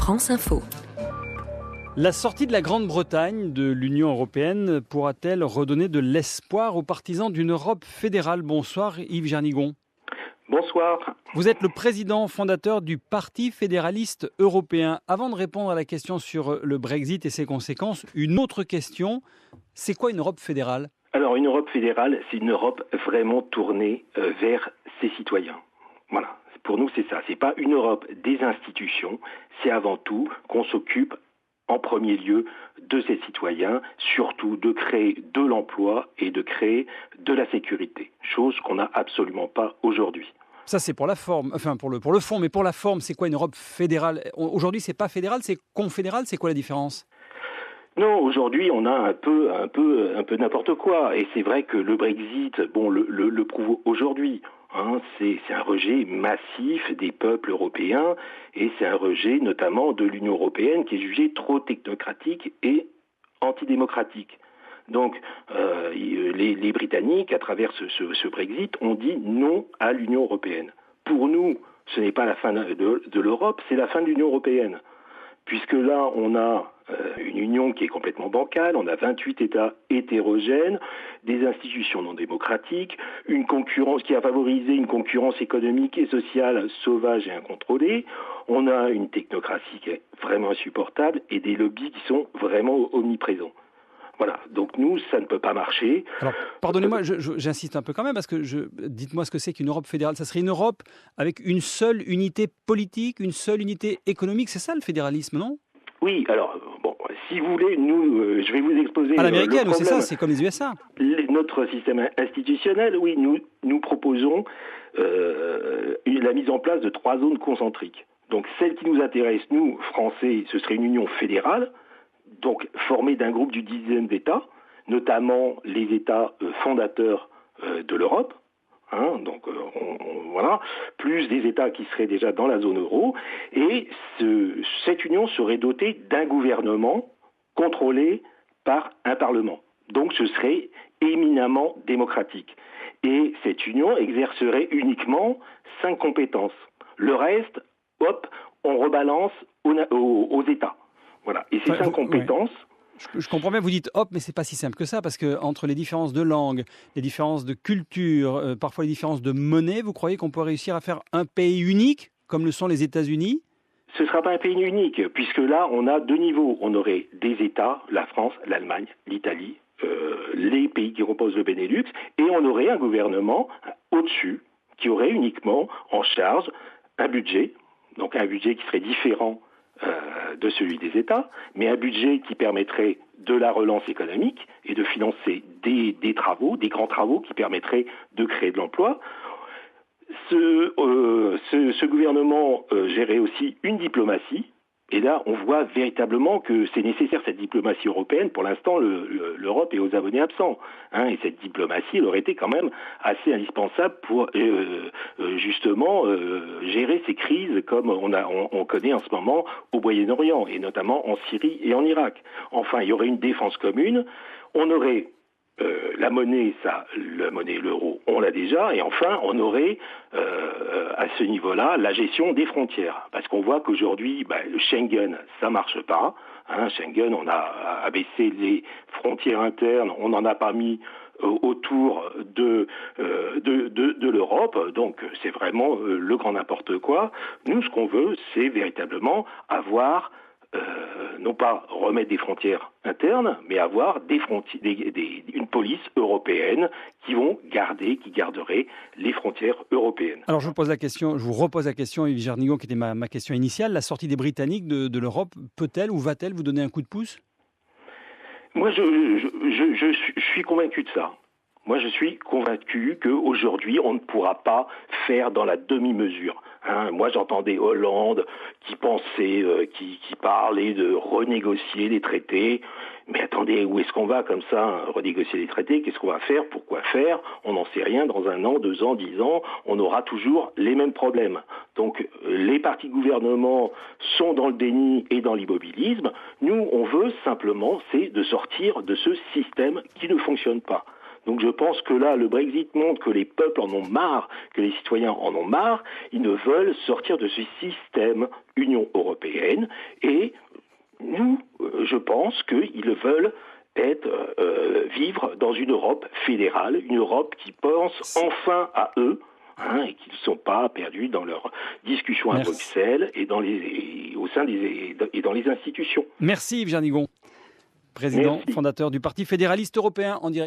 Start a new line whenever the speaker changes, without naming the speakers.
France Info.
La sortie de la Grande-Bretagne de l'Union européenne pourra-t-elle redonner de l'espoir aux partisans d'une Europe fédérale ? Bonsoir Yves Jarnigon.
Bonsoir.
Vous êtes le président fondateur du Parti fédéraliste européen. Avant de répondre à la question sur le Brexit et ses conséquences, une autre question, c'est quoi une Europe fédérale ?
Alors une Europe fédérale, c'est une Europe vraiment tournée vers ses citoyens. Voilà, pour nous c'est ça. C'est pas une Europe des institutions, c'est avant tout qu'on s'occupe en premier lieu de ses citoyens, surtout de créer de l'emploi et de créer de la sécurité, chose qu'on n'a absolument pas aujourd'hui.
Ça c'est pour la forme, enfin pour le fond, mais pour la forme, c'est quoi une Europe fédérale ? Aujourd'hui c'est pas fédéral, c'est confédéral, c'est quoi la différence ?
Non, aujourd'hui, on a un peu n'importe quoi. Et c'est vrai que le Brexit, le prouve aujourd'hui. C'est un rejet massif des peuples européens et c'est un rejet notamment de l'Union européenne qui est jugée trop technocratique et antidémocratique. Donc, les Britanniques, à travers ce Brexit, ont dit non à l'Union européenne. Pour nous, ce n'est pas la fin de l'Europe, c'est la fin de l'Union européenne. Puisque là, on a une union qui est complètement bancale, on a 28 États hétérogènes, des institutions non démocratiques, une concurrence qui a favorisé une concurrence économique et sociale sauvage et incontrôlée, on a une technocratie qui est vraiment insupportable et des lobbies qui sont vraiment omniprésents. Voilà, donc nous, ça ne peut pas marcher.
Alors, pardonnez-moi, j'insiste un peu quand même, parce que dites-moi ce que c'est qu'une Europe fédérale. Ça serait une Europe avec une seule unité politique, une seule unité économique, c'est ça le fédéralisme, non ?
Oui, alors, si vous voulez, nous, je vais vous exposer
à l'américaine,
le problème.
C'est ça, c'est comme les USA.
Notre système institutionnel, oui, nous proposons la mise en place de 3 zones concentriques. Donc, celle qui nous intéresse, nous, Français, ce serait une union fédérale, donc formée d'un groupe d'une dizaine d'États, notamment les États fondateurs de l'Europe, voilà, plus des États qui seraient déjà dans la zone euro, et cette union serait dotée d'un gouvernement contrôlé par un Parlement. Donc ce serait éminemment démocratique. Et cette union exercerait uniquement 5 compétences. Le reste, hop, on rebalance aux États. Voilà. Et ces 5 compétences...
Ouais. Je comprends bien, vous dites hop, mais c'est pas si simple que ça, parce que entre les différences de langue, les différences de culture, parfois les différences de monnaie, vous croyez qu'on peut réussir à faire un pays unique, comme le sont les États-Unis ?
Ce ne sera pas un pays unique, puisque là, on a 2 niveaux. On aurait des États, la France, l'Allemagne, l'Italie, les pays qui composent le Benelux, et on aurait un gouvernement au-dessus, qui aurait uniquement en charge un budget, donc un budget qui serait différent de celui des États, mais un budget qui permettrait de la relance économique et de financer des travaux, des grands travaux qui permettraient de créer de l'emploi. Ce gouvernement gérait aussi une diplomatie, et là on voit véritablement que c'est nécessaire cette diplomatie européenne. Pour l'instant, l'Europe est aux abonnés absents, et cette diplomatie elle aurait été quand même assez indispensable pour justement gérer ces crises comme on connaît en ce moment au Moyen-Orient, et notamment en Syrie et en Irak. Enfin, il y aurait une défense commune, on aurait la monnaie, l'euro, on l'a déjà, et enfin, on aurait à ce niveau-là la gestion des frontières. Parce qu'on voit qu'aujourd'hui, le Schengen, ça marche pas. Schengen, on a abaissé les frontières internes, on n'en a pas mis autour de l'Europe, donc c'est vraiment le grand n'importe quoi. Nous, ce qu'on veut, c'est véritablement avoir non pas remettre des frontières internes, mais avoir une police européenne qui garderait les frontières européennes.
Alors je vous repose la question, Yves Jarnigon, qui était ma question initiale. La sortie des Britanniques de l'Europe peut-elle ou va-t-elle vous donner un coup de pouce ?
Moi, je suis convaincu de ça. Moi, je suis convaincu qu'aujourd'hui, on ne pourra pas faire dans la demi-mesure. Moi, j'entendais Hollande qui pensait, qui parlait de renégocier les traités. Mais attendez, où est-ce qu'on va comme ça, renégocier les traités ? Qu'est-ce qu'on va faire ? Pourquoi faire ? On n'en sait rien. Dans 1 an, 2 ans, 10 ans, on aura toujours les mêmes problèmes. Donc, les partis de gouvernement sont dans le déni et dans l'immobilisme. Nous, on veut simplement, c'est de sortir de ce système qui ne fonctionne pas. Donc je pense que là, le Brexit montre que les peuples en ont marre, que les citoyens en ont marre. Ils ne veulent sortir de ce système Union européenne. Et nous, je pense qu'ils veulent vivre dans une Europe fédérale, une Europe qui pense enfin à eux, et qui ne sont pas perdus dans leurs discussions à Bruxelles et dans les institutions.
Merci Yves Jarnigon, président fondateur du Parti fédéraliste européen en direct.